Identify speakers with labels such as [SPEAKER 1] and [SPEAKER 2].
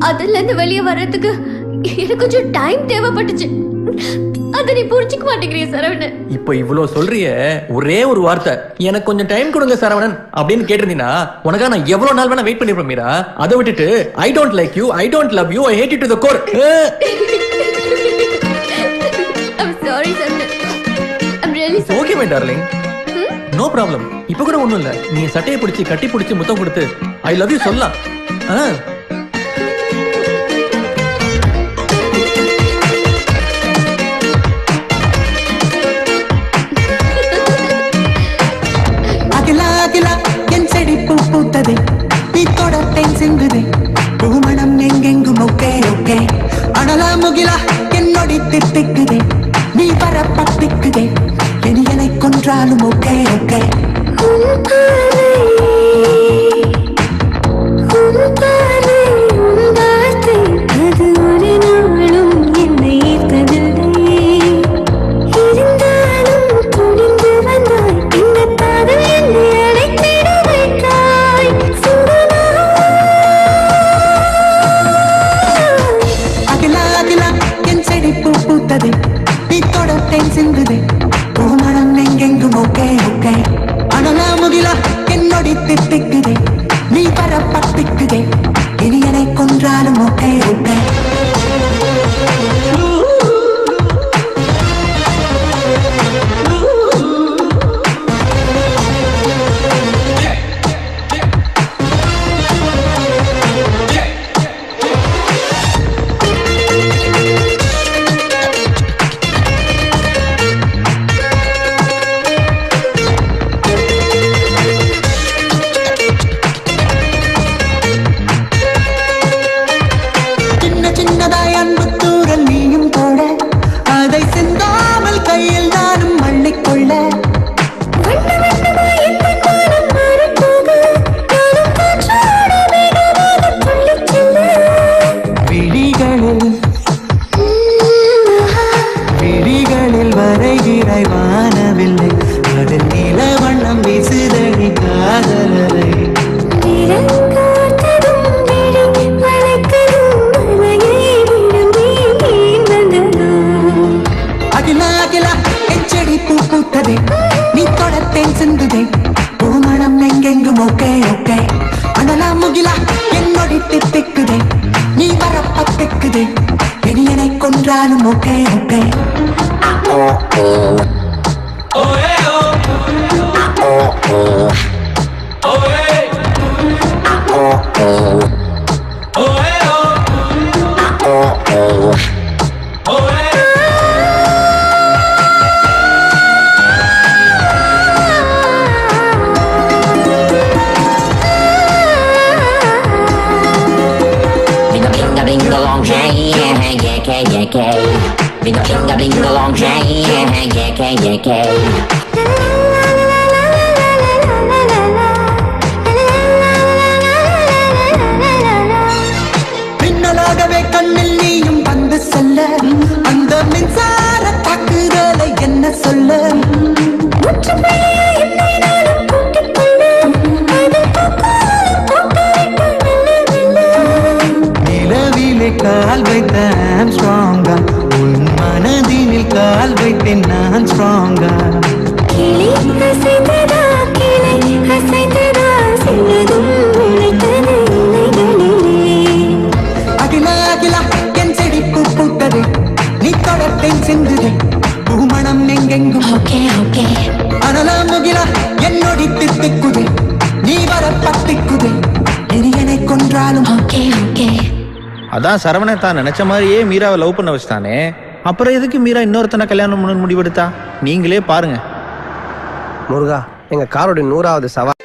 [SPEAKER 1] அதுல இருந்து வெளியே வர்றதுக்கு எனக்கு கொஞ்சம் டைம் தேவைப்பட்டுச்சு. அத நீ புரிஞ்சுக்க மாட்டேங்கிறிய சரவணன்.
[SPEAKER 2] இப்போ இவ்வளவு சொல்றிய, ஒரே ஒரு வார்த்தை எனக்கு கொஞ்சம் டைம் கொடுங்க சரவணன் அப்படின்னு கேட்டிருந்தீங்கன்னா உனக்கா நான் எவ்வளவு நாள் வேணா வெயிட் பண்ணிருப்பேன் மீரா. அதை விட்டுட்டு I don't like you, I don't love you, I hate you to the core.
[SPEAKER 1] I'm sorry Saravanan. I'm really sorry.
[SPEAKER 2] Okay my darling, no problem. இப்போ கூட ஒண்ணும் இல்ல, நீ சட்டையை பிடிச்சி கட்டி பிடிச்சி முத்தம் கொடுத்து ஐ லவ் யூ சொல்லலாம்.
[SPEAKER 3] பூத்ததே நீ தொடத்தேன் சிந்துதே பூமணம் எங்கெங்கும் ஓகே ஓகே அனலா முகிலா என்னொடி தித்திக்குதே நீ வர பத்திக்குதே என்னை கொன்றாலும் ஓகே ஓகே நீ தொடத்தேன் சிந்துதே பூமணம் எங்கெங்கும் ஓகே ஓகே அனலா முகிலா என்னொடி தித்திக்குதே நீ வர பத்திக்குதே என்னை கொன்றாலும் ஓகே ஓகே வானவில்லை அதில் நீல வண்ணம் வீசுதடி காதலரை அகிலா அகிலா எச்சடி பூ பூத்ததே நீ தொடத்தேன் சிந்துதே பூமணம் எங்கெங்கும் ஓகே ஓகே அனலா முகிலா என்னொடி தித்திக்குதே நீ வர பத்திக்குதே என்னை கொன்றாலும் okay okay
[SPEAKER 4] Bing a bing a long train, yeah.
[SPEAKER 3] பின்னலாகவே கண்ணில் நீயும் வந்து செல்ல அந்த மின்சார தாக்குதலை என்ன சொல்ல நிலவிலே கால் வைத்த ஸ்ட்ராங்கா உன் மனதினில் கால் வைத்தேன் நான் ஸ்ட்ராங்கா அகிலா அகிலா என் செடி பூ பூத்ததே நீ தொடத்தேன் சிந்துதே பூமணம் எங்கெங்கும்
[SPEAKER 1] ஓகே ஓகே
[SPEAKER 3] அனலா முகிலா என்னொடி தித்திக்குதே நீ வர பத்திக்குதே என்னை கொன்றாலும்
[SPEAKER 1] ஓகே ஓகே.
[SPEAKER 5] அதான் சரவணன் தான் நினைச்ச மாதிரியே மீராவை லவ் பண்ண வச்சுட்டானே, அப்புறம் எதுக்கு மீரா இன்னொருத்தனை கல்யாணம் பண்ண முடிவெடுத்தா? நீங்களே பாருங்க.
[SPEAKER 6] முருகா, எங்க காரோட 100வது சவாரி